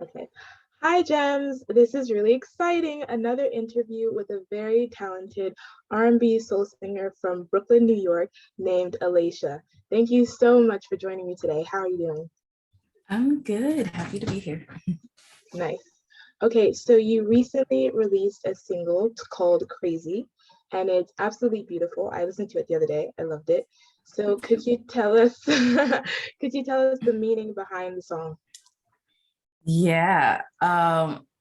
Okay. Hi, Gems. This is really exciting. Another interview with a very talented R&B soul singer from Brooklyn, New York, named Alacia. Thank you so much for joining me today. How are you doing? I'm good. Happy to be here. Nice. Okay, so you recently released a single called Crazy, and it's absolutely beautiful. I listened to it the other day. I loved it. So Thank you. could you tell us could you tell us the meaning behind the song? Yeah.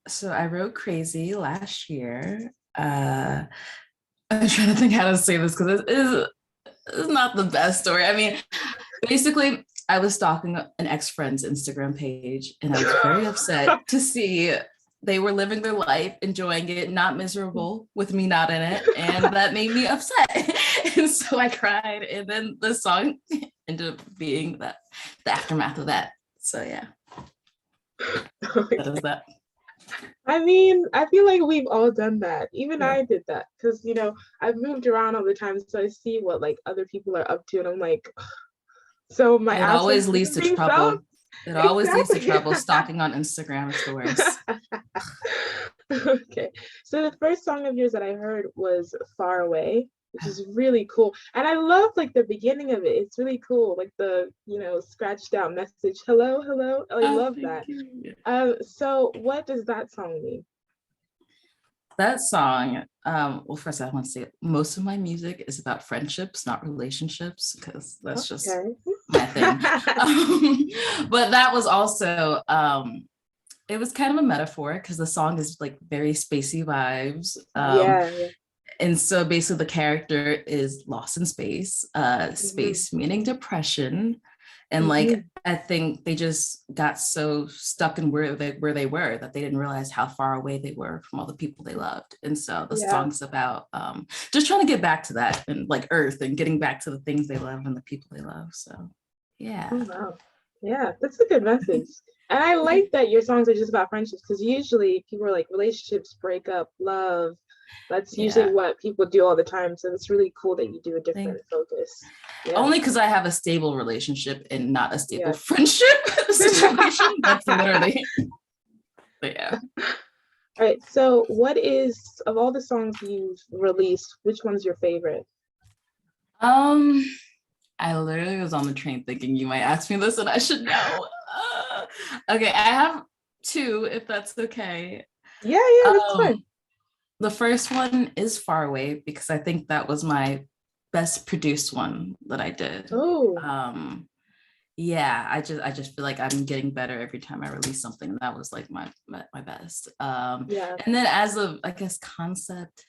So I wrote Crazy last year. I'm trying to think how to say this because it's not the best story. I mean, basically, I was stalking an ex-friend's Instagram page and I was very upset to see they were living their life, enjoying it, not miserable with me not in it. And that made me upset. And so I cried. And then the song ended up being the aftermath of that. So yeah, that is that. I mean, I feel like we've all done that. Even Yeah. I did that because, I've moved around all the time, so I see what like other people are up to, and I'm like, so my It absence always leads isn't to being felt? trouble. It always leads to Exactly. trouble. Stalking on Instagram is the worst. Okay. So the first song of yours that I heard was Far Away, which is really cool. And I love like the beginning of it. It's really cool. Like the, scratched out message, hello, hello. I Oh, love thank that. you. So what does that song mean? That song, well, first I want to say most of my music is about friendships, not relationships, because that's just Okay. my thing. But that was also, it was kind of a metaphor because the song is like very spacey vibes. Yeah, yeah. And so basically the character is lost in space, Hmm. space meaning depression. And like Hmm. I think they just got so stuck in where they were that they didn't realize how far away they were from all the people they loved. And so the Yeah. song's about just trying to get back to that and like Earth and getting back to the things they love and the people they love. So Oh, yeah. wow. Yeah, that's a good message. And I like that your songs are just about friendships because usually people are like relationships, break up, love. That's usually Yeah. what people do all the time. So it's really cool that you do a Thank different focus. Yeah. only because I have a stable relationship and not a stable Yeah. friendship situation. That's literally, but yeah. All right. So what is of all the songs you've released, which one's your favorite? Um, I literally was on the train thinking you might ask me this and I should know. Okay, I have two, if that's okay. Yeah, yeah, that's Um, fine. the first one is Far Away because I think that was my best produced one that I did. Oh, Um, yeah, I just feel like I'm getting better every time I release something. And that was like my best. yeah. And then as a I guess concept,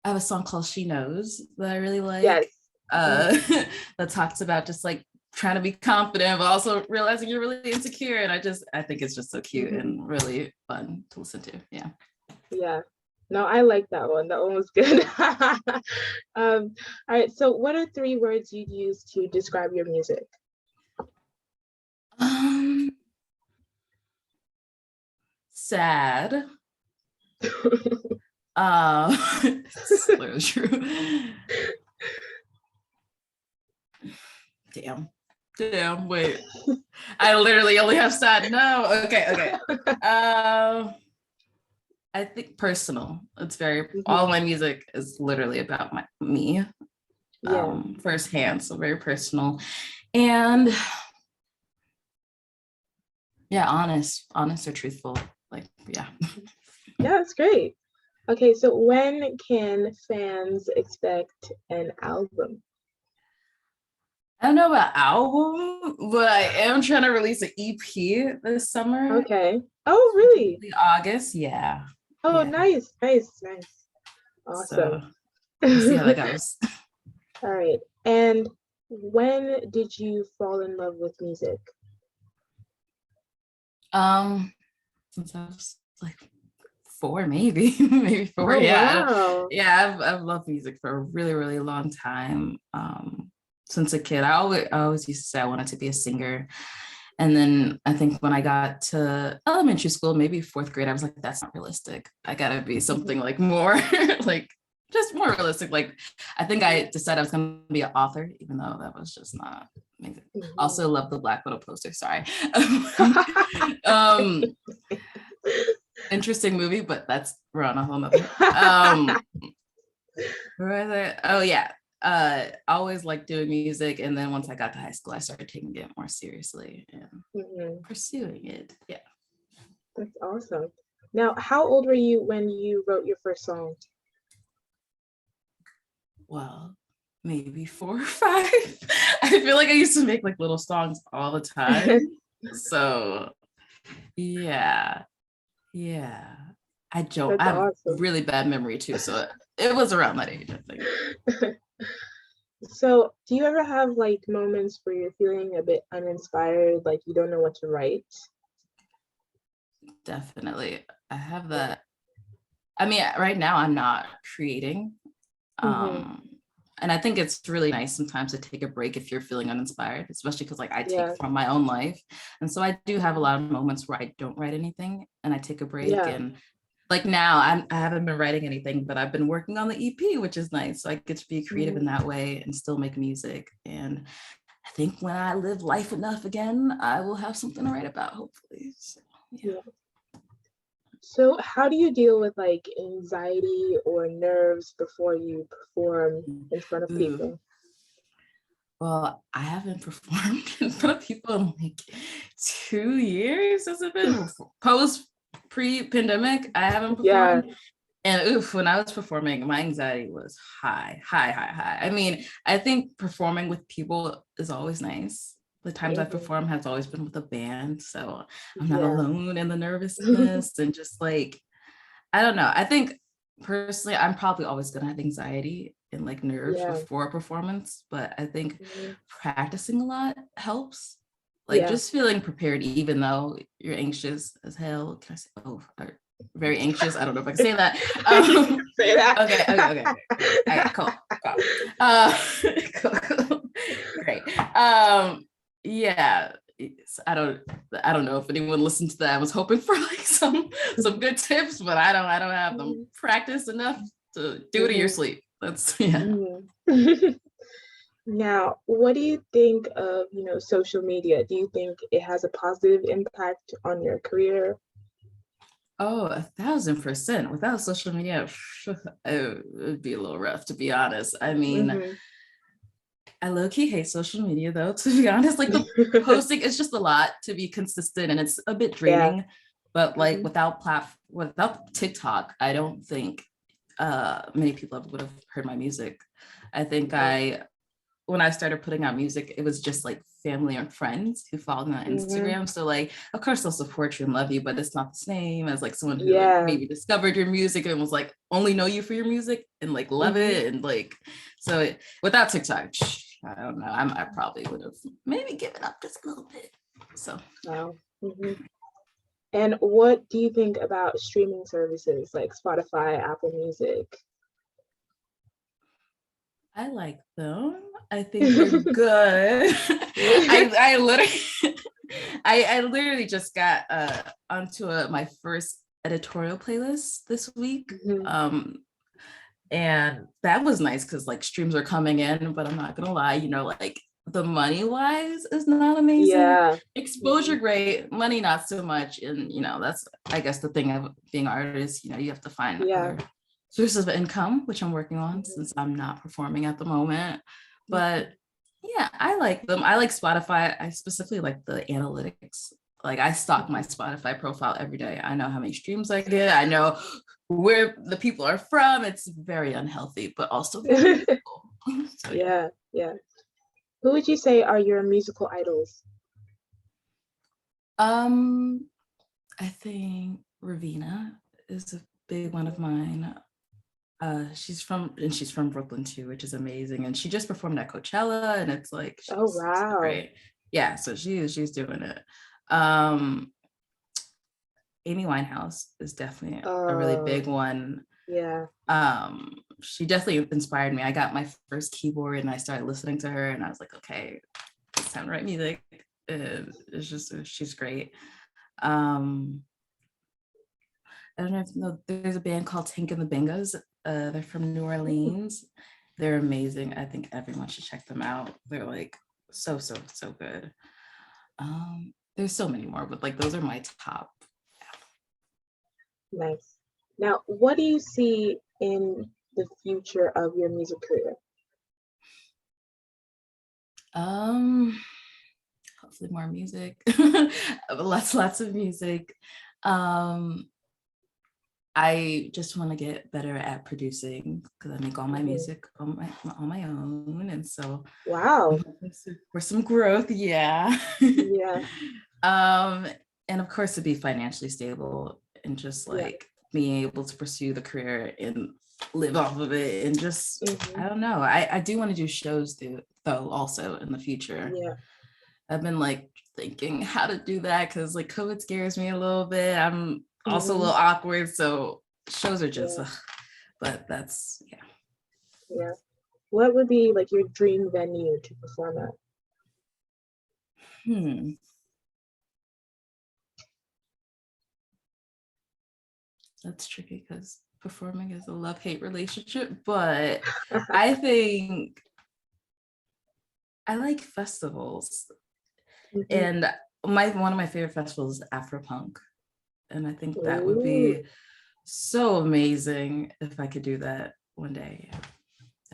I have a song called She Knows that I really Yes. like. Mhm. Uh that talks about just like trying to be confident, but also realizing you're really insecure. And I think it's just so cute Mhm. and really fun to listen to. Yeah. Yeah. No, I like that one. That one was good. All right. So, what are three words you'd use to describe your music? Um sad. It's literally true. Damn. Damn, wait. I literally only have sad. No. Okay. I think personal. It's very all Mhm. my music is literally about me Yeah. firsthand, so very personal. And yeah, honest or truthful. Like, yeah. Yeah, that's great. Okay, so when can fans expect an album? I don't know about album, but I am trying to release an EP this summer, Okay. Oh, really? specifically August. Yeah. Oh, Yeah. nice, nice, nice. So Awesome. we'll see how that All goes. right. And when did you fall in love with music? Um, since I was like four, maybe, maybe four. Oh, Yeah. wow. Yeah, I've loved music for a really, really long time. Since a kid. I always used to say I wanted to be a singer. And then I think when I got to elementary school, maybe fourth grade, I was like, that's not realistic. I gotta be Mhm. something like more like just more realistic. Like, I think I decided I was going to be an author, even though that was just not amazing. Also love the Black Widow poster, sorry. Interesting movie, but we're on a whole nother. Where was it? Oh yeah. Always liked doing music, and then once I got to high school, I started taking it more seriously and pursuing it. Yeah. That's awesome. Now, how old were you when you wrote your first song? Well, maybe 4 or 5. I feel like I used to make like little songs all the time. So yeah. I have awesome. really bad memory too. So it was around that age, I think. So do you ever have like moments where you're feeling a bit uninspired, like you don't know what to write? Definitely. I have that. I mean, right now I'm not creating. And I think it's really nice sometimes to take a break if you're feeling uninspired, especially because like I take from my own life. And so I do have a lot of moments where I don't write anything and I take a break. And like now I haven't been writing anything, but I've been working on the EP, which is nice. So I get to be creative in that way and still make music. And I think when I live life enough again, I will have something to write about, hopefully. So, yeah. So how do you deal with like anxiety or nerves before you perform in front of people? Well, I haven't performed in front of people in like 2 years. Has it been pre-pandemic? I haven't performed. Yeah. And when I was performing, my anxiety was high. I mean, I think performing with people is always nice. The times I've performed has always been with a band. So I'm not alone in the nervousness and just like, I don't know. I think personally, I'm probably always gonna have anxiety and like nerves before a performance, but I think practicing a lot helps. Like just feeling prepared, even though you're anxious as hell. Can I say, very anxious? I don't know if I can say that. Say that. Okay. All right, cool. Cool. Great. Yeah. I don't know if anyone listened to that. I was hoping for like some good tips, but I don't have them practiced enough to do it in your sleep. That's Now, what do you think of, social media? Do you think it has a positive impact on your career? Oh, 1,000%. Without social media, it would be a little rough, to be honest. I mean, I low-key hate social media though, to be honest. Like the posting is just a lot to be consistent and it's a bit draining. But like without TikTok, I don't think many people would have heard my music. I think when I started putting out music, it was just like family and friends who followed me on Instagram. So like, of course they'll support you and love you, but it's not the same as like someone who like, maybe discovered your music and was like, only know you for your music and like love it. And like, so without TikTok, I don't know. I probably would have maybe given up just a little bit. So. Wow. And what do you think about streaming services like Spotify, Apple Music? I like them. I think they're good. I literally just got onto my first editorial playlist this week. And that was nice because like streams are coming in, but I'm not gonna lie, like the money wise is not amazing. Exposure great, money not so much. And that's I guess the thing of being an artist, you have to find other sources of income, which I'm working on since I'm not performing at the moment. But yeah, I like them. I like Spotify. I specifically like the analytics. Like I stalk my Spotify profile every day. I know how many streams I get. I know where the people are from. It's very unhealthy, but also very cool. So, yeah. Who would you say are your musical idols? I think Raveena is a big one of mine. She's from Brooklyn too, which is amazing. And she just performed at Coachella, and it's like, oh wow, great. Yeah, so she's doing it. Amy Winehouse is definitely a really big one. Yeah. She definitely inspired me. I got my first keyboard and I started listening to her and I was like, okay, it's time to write music. She's great. I don't know if there's a band called Tank and the Bangas. They're from New Orleans. They're amazing. I think everyone should check them out. They're like so good. There's so many more, but like those are my top. Nice. Now, what do you see in the future of your music career? Hopefully more music. Lots of music. I just want to get better at producing because I make all my music on my own, and so Wow. for some growth, yeah. Yeah. And of course to be financially stable and just like being able to pursue the career and live off of it and just I don't know. I do want to do shows though also in the future. Yeah. I've been like thinking how to do that because like COVID scares me a little bit. I'm also a little awkward, so shows are just but that's yeah. What would be like your dream venue to perform at? That's tricky because performing is a love-hate relationship, but I think I like festivals. And one of my favorite festivals is Afropunk. And I think that would be so amazing if I could do that one day.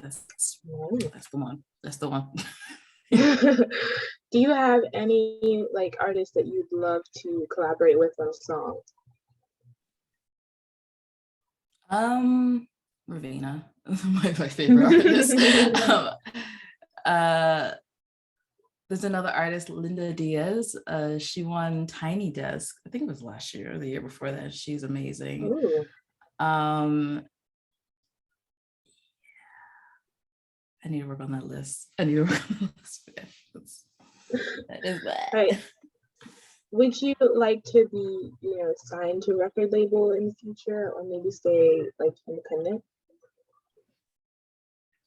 That's the one. That's the one. Do you have any like artists that you'd love to collaborate with on a song? Raveena, my favorite artist. There's another artist, Linda Diaz. She won Tiny Desk. I think it was last year or the year before that. She's amazing. I need to work on that list. That is that. Right. Would you like to be, signed to a record label in the future, or maybe stay like independent?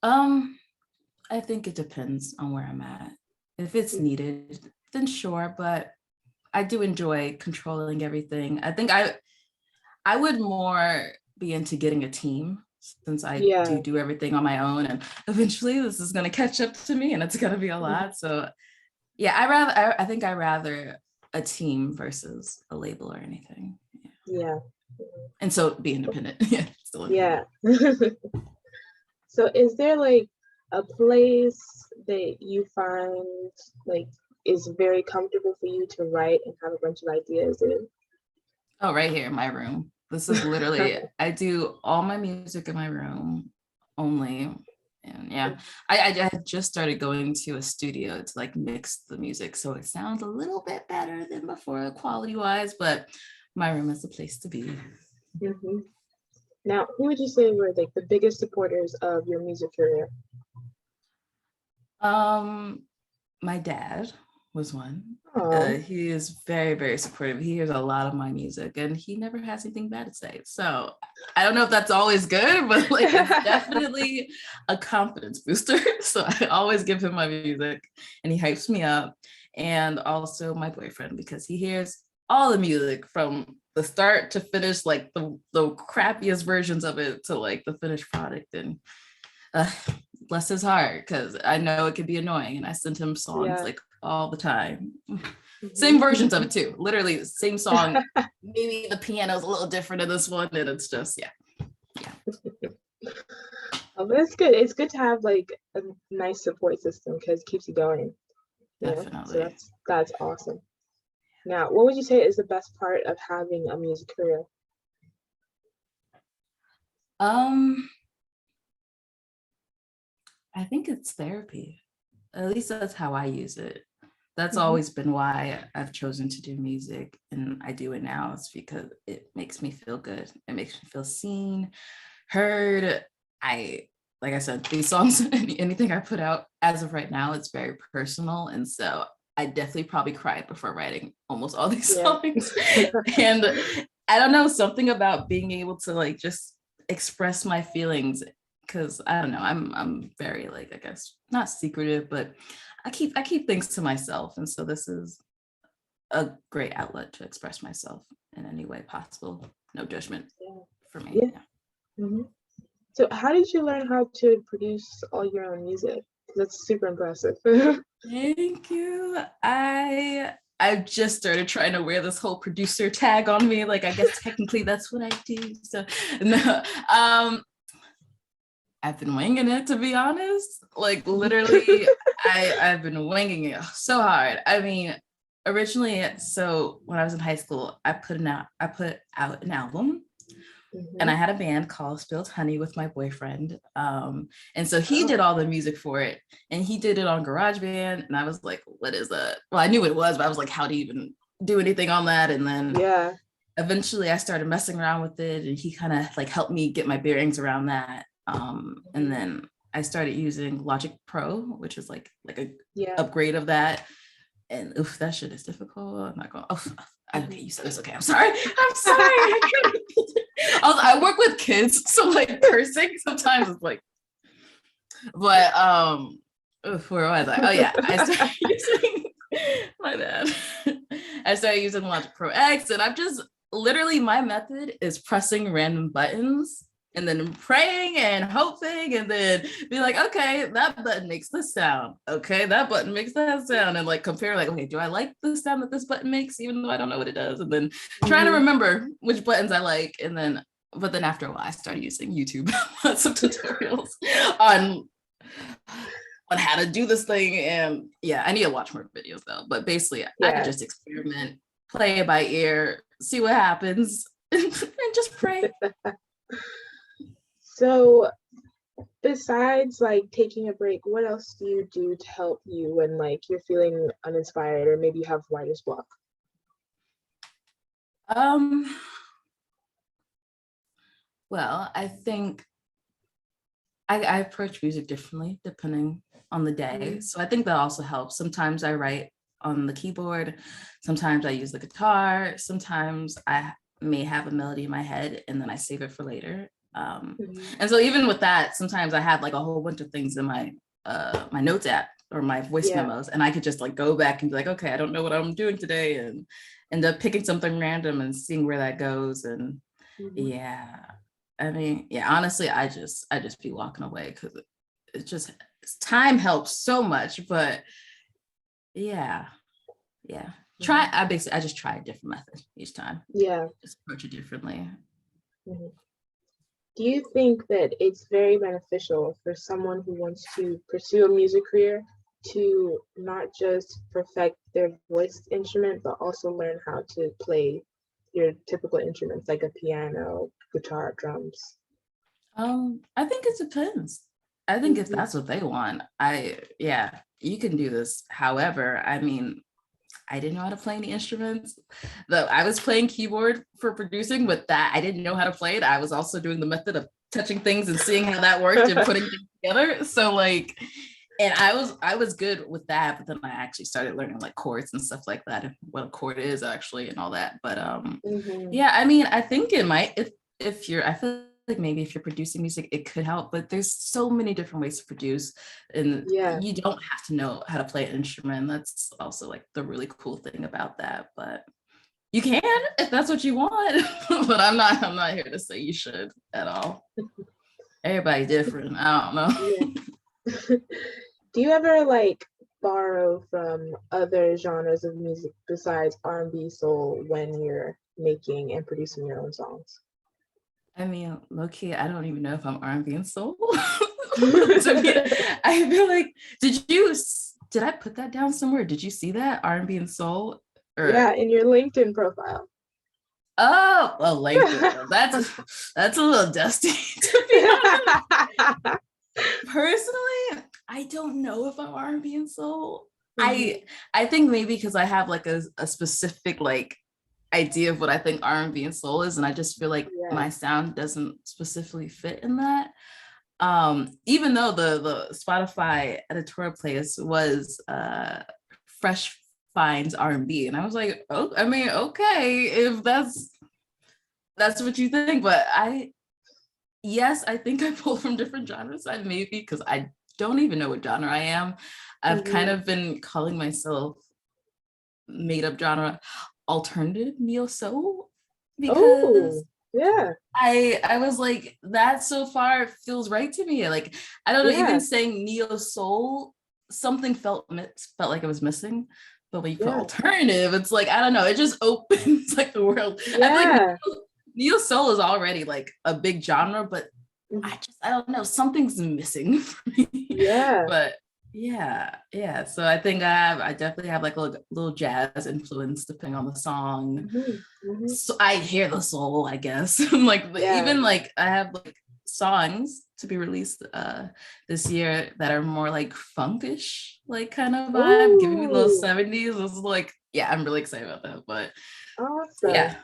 I think it depends on where I'm at. If it's needed, then sure, but I do enjoy controlling everything. I think I would more be into getting a team since I do everything on my own, and eventually this is going to catch up to me and it's going to be a lot. So yeah, I think I rather a team versus a label or anything. Yeah. And so be independent. Yeah. Still independent. Yeah. So is there like a place that you find like is very comfortable for you to write and have a bunch of ideas in? Oh, right here in my room. This is literally, I do all my music in my room only. And yeah, I just started going to a studio to like mix the music. So it sounds a little bit better than before quality wise, but my room is the place to be. Now, who would you say were like the biggest supporters of your music career? My dad was one. He is very supportive. He hears a lot of my music and he never has anything bad to say. So I don't know if that's always good, but like it's definitely a confidence booster. So I always give him my music and he hypes me up. And also my boyfriend, because he hears all the music from the start to finish, like the crappiest versions of it to like the finished product. And bless his heart, because I know it could be annoying, and I send him songs like all the time. Same versions of it too, literally same song. Maybe the piano's a little different in this one, and it's just Oh, that's good. It's good to have like a nice support system because it keeps you going. Definitely. So that's awesome. Now, what would you say is the best part of having a music career? I think it's therapy. At least that's how I use it. That's always been why I've chosen to do music, and I do it now. It's because it makes me feel good. It makes me feel seen, heard. Like I said, these songs, anything I put out as of right now, it's very personal. And so I definitely probably cried before writing almost all these songs. And I don't know, something about being able to like just express my feelings, because I don't know, I'm very like, I guess not secretive, but I keep things to myself. And so this is a great outlet to express myself in any way possible. No judgment for me. So how did you learn how to produce all your own music? That's super impressive. Thank you. I've just started trying to wear this whole producer tag on me. Like, I guess technically that's what I do. So no, I've been winging it, to be honest. Like, literally, I've been winging it so hard. I mean, originally, so when I was in high school, I put out an album. And I had a band called Spilled Honey with my boyfriend. And so he did all the music for it, and he did it on GarageBand. And I was like, what is that? Well, I knew what it was, but I was like, how do you even do anything on that? And then eventually I started messing around with it, and he kind of like helped me get my bearings around that. And then I started using Logic Pro, which is like a upgrade of that. And oof, that shit is difficult. I'm not going, okay, you said this. Okay, I'm sorry. I work with kids, so like cursing sometimes is like, but where was I? Oh yeah, I started using my bad. I started using Logic Pro X, and I'm just literally, my method is pressing random buttons and then praying and hoping, and then be like, okay, that button makes this sound. Okay, that button makes that sound, and like compare, like, okay, do I like the sound that this button makes, even though I don't know what it does? And then trying to remember which buttons I like, and then, but then after a while, I started using YouTube, lots of tutorials on how to do this thing. And yeah, I need to watch more videos though. But basically, I could just experiment, play it by ear, see what happens, and just pray. So besides like taking a break, what else do you do to help you when like you're feeling uninspired, or maybe you have writer's block? Well, I think I approach music differently depending on the day. So I think that also helps. Sometimes I write on the keyboard, sometimes I use the guitar, sometimes I may have a melody in my head and then I save it for later. And so even with that, sometimes I have like a whole bunch of things in my my notes app or my voice memos, and I could just like go back and be like, okay, I don't know what I'm doing today, and end up picking something random and seeing where that goes. And yeah, I mean, yeah, honestly, I just be walking away, because it just, time helps so much. But yeah, I just try a different method each time. Just approach it differently. Do you think that it's very beneficial for someone who wants to pursue a music career to not just perfect their voice instrument, but also learn how to play your typical instruments like a piano, guitar, drums? I think it depends. I think if that's what they want, you can do this. However, I mean, I didn't know how to play any instruments. Though I was playing keyboard for producing, but that I didn't know how to play it. I was also doing the method of touching things and seeing how that worked and putting things together. So like, and I was good with that, but then I actually started learning like chords and stuff like that, and what a chord is actually and all that. But yeah, I mean, I think it might, if you're, I feel like maybe if you're producing music, it could help, but there's so many different ways to produce, and you don't have to know how to play an instrument. That's also like the really cool thing about that. But you can if that's what you want. But I'm not here to say you should at all. Everybody's different. I don't know. Do you ever like borrow from other genres of music besides R&B, soul when you're making and producing your own songs? I mean, low-key, I don't even know if I'm R&B and soul. I feel like, did I put that down somewhere? Did you see that, R&B and soul? Yeah, in your LinkedIn profile. Oh, well, LinkedIn. That's a little dusty, to be honest. Personally, I don't know if I'm R&B and soul. I think maybe because I have like a specific like idea of what I think R&B and soul is, and I just feel like my sound doesn't specifically fit in that. Even though the Spotify editorial playlist was Fresh Finds R&B, and I was like, oh, I mean, okay, if that's what you think. But yes, I think I pull from different genres. I maybe, because I don't even know what genre I am. I've kind of been calling myself made up genre alternative neo soul, because Yeah. I was like, that so far feels right to me. Like, I don't know, Yeah. even saying neo soul, something felt like it was missing. But when you put Yeah. alternative, it's like, I don't know, it just opens like the world. I feel like Yeah. neo soul is already like a big genre, but Mhm. I don't know, something's missing for me. Yeah. But yeah. So I think I definitely have like a little jazz influence depending on the song. Mhm. Mhm. So I hear the soul, I guess. Like Yeah. even like I have like songs to be released this year that are more like funkish, like kind of vibe, giving me those Ooh, 70s. This is like, yeah, I'm really excited about that. But awesome. yeah,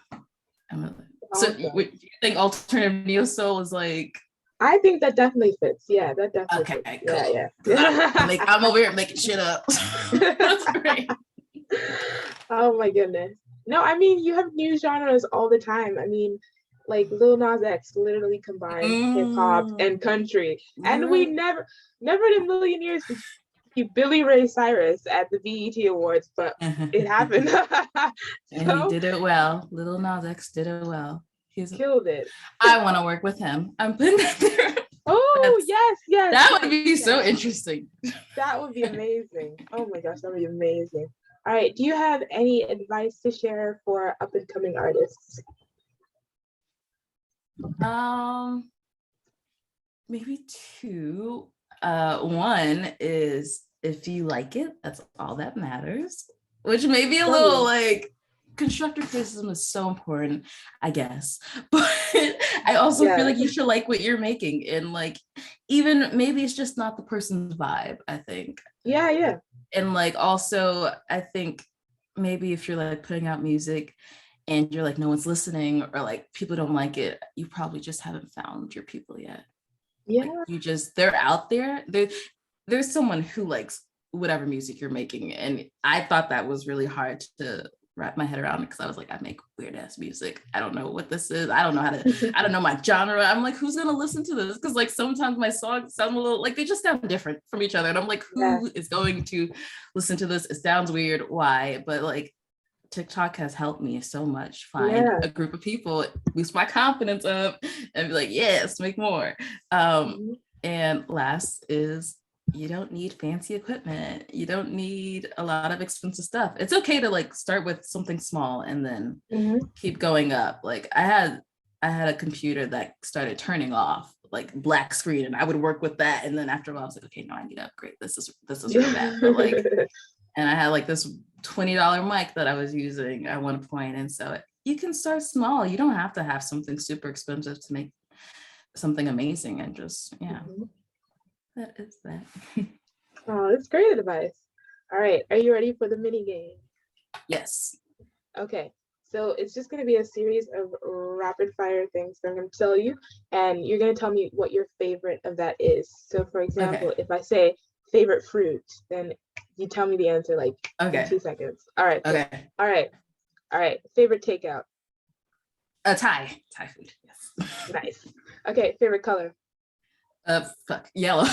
I'm really, so Awesome. you think alternative neo soul is like I think that definitely fits. Yeah, that definitely fits. okay, Yeah, cool. yeah. Because I'm over here making shit up. That's great. Oh my goodness. No, I mean you have new genres all the time. I mean, like Lil Nas X literally combined hip hop and country, You're and we right. never in a million years did you Billy Ray Cyrus at the BET Awards, but it happened. And he So did it well. Little Nas X did it well. He's killed it. I want to work with him. I'm putting that there. Oh That's yes, yes, that would yes, be yes. so interesting. That would be amazing. Oh my gosh, that would be amazing. All right. Do you have any advice to share for up and coming artists? Um, maybe two. One is if you like it, that's all that matters. Which may be a little Totally. like constructive criticism is so important, I guess. But I also feel Yeah. like you should like what you're making. And like even maybe it's just not the person's vibe, I think. Yeah. Yeah. And like also I think maybe if you're like putting out music and you're like no one's listening or like people don't like it, you probably just haven't found your people yet. Like Yeah. you just they're out there. There's someone who likes whatever music you're making. And I thought that was really hard to wrap my head around because I was like, I make weird ass music. I don't know what this is. I don't know my genre. I'm like, who's gonna listen to this? Because like sometimes my songs sound a little like they just sound different from each other. And I'm like, Yeah. who is going to listen to this? It sounds weird. Why? But like TikTok has helped me so much find Yeah. a group of people, boost my confidence up, and be like, yes, make more. Um, Mhm. and last is you don't need fancy equipment. You don't need a lot of expensive stuff. It's okay to like start with something small and then Mhm. keep going up. Like I had a computer that started turning off like black screen and I would work with that. And then after a while I was like, okay, no, I need to upgrade. This is really bad. But like and I had like this $20 mic that I was using at one point. And so you can start small. You don't have to have something super expensive to make something amazing. And just, yeah, Mhm. that is that. Oh, that's great advice. All right. Are you ready for the mini game? Yes. Okay. So it's just going to be a series of rapid fire things that I'm going to tell you, and you're going to tell me what your favorite of that is. So, for Okay. example, if I say favorite fruit, then you tell me the answer like in Okay. 2 seconds. All right, cool. Okay. All right, all right. Favorite takeout. Thai food. Yes. Nice. Okay, favorite color. Fuck. Yellow.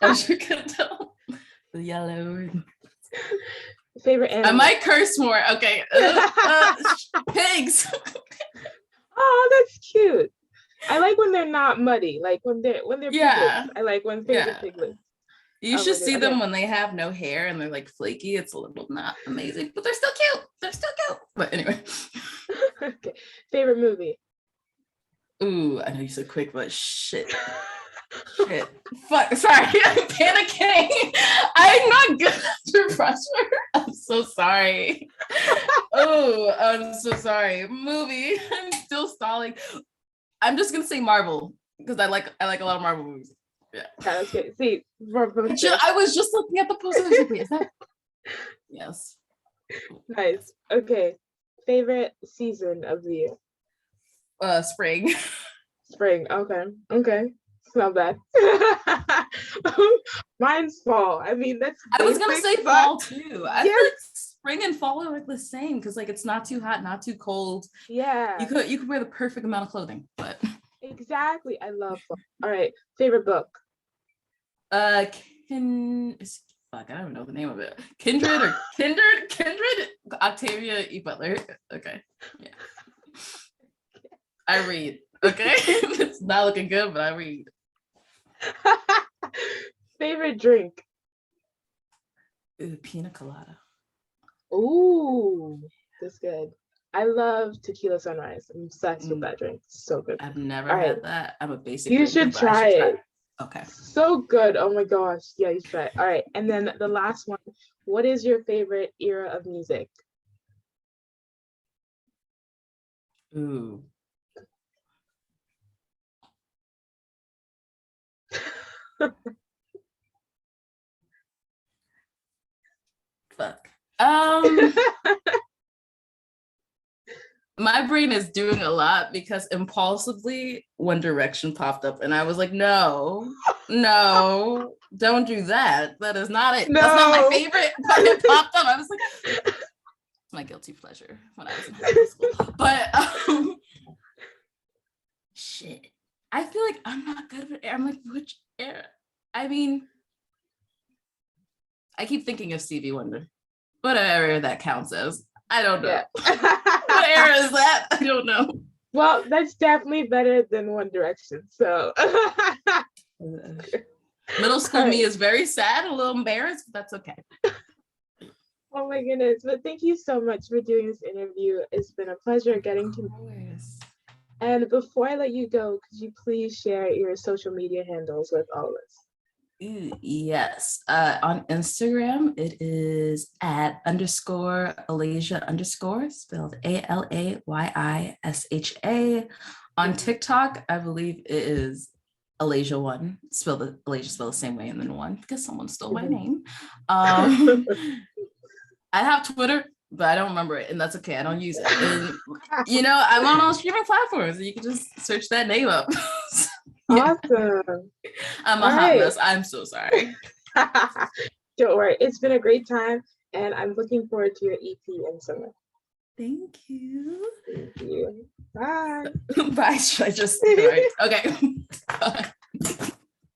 As you can tell. The yellow. Favorite I animal. might curse more. Okay. Pigs. Oh, that's cute. I like when they're not muddy, like when they're piglets. Yeah. I like when things are Yeah. piglets. You Oh my should god. see Okay. them when they have no hair and they're like flaky. It's a little not amazing, but they're still cute. They're still cute. But anyway. Okay. Favorite movie. Ooh, I know you said quick, but shit. Shit. Fuck. Sorry. I'm panicking. I'm not good under pressure. I'm so sorry. Oh, I'm so sorry. Movie. I'm still stalling. I'm just gonna say Marvel because I like a lot of Marvel movies. Yeah. That's good. See, for poster. I was just looking at the poster. I was like, wait, is that? Yes. Nice. Okay. Favorite season of the year. Spring. Spring. Okay. Okay. It's not bad. Mine's fall. I mean, that's I was gonna basic, say but fall too. I feel yes. like spring and fall are like the same because like it's not too hot, not too cold. You Yeah. could wear the perfect amount of clothing, but Exactly. I love fall. All right. Favorite book. uh can fuck, I don't know the name of it. Kindred Octavia E. Butler. Okay. Yeah. I read. Okay. It's not looking good, but I read. Favorite drink? Ooh, pina colada. Ooh, that's good. I love tequila sunrise. I'm obsessed with that drink. So good. I've never All right. had that. I'm a basic You drinker, should but I should try try it. it. Okay. So good. Oh my gosh. Yeah, you should try it. All right. And then the last one. What is your favorite era of music? Ooh. Fuck. My brain is doing a lot because impulsively One Direction popped up and I was like, no, don't do that. That is not it. No. That's not my favorite, but it popped up. I was like, it's my guilty pleasure when I was in high school. But shit. I feel like I'm not good with I'm like, which era? I mean, I keep thinking of Stevie Wonder. Whatever that counts as. I don't know. Yeah. What era is that? I don't know. Well, that's definitely better than One Direction. So middle school me is very sad, a little embarrassed, but that's okay. Oh my goodness. But thank you so much for doing this interview. It's been a pleasure getting to know you. And before I let you go, could you please share your social media handles with all of us? Yes. On Instagram, it is at _Alaysha_, spelled ALAYISHA. On TikTok, I believe it is Alaysha1, spelled the same way and then one, because someone stole my name. I have Twitter, but I don't remember it, and that's okay. I don't use it. And, I'm on all streaming platforms, and you can just search that name up. Yeah. Awesome. I'm a hot mess. I'm so sorry. Don't worry. It's been a great time, and I'm looking forward to your EP in summer. Thank you. Thank you. Bye. Bye. Should I just? All right. Okay. Bye.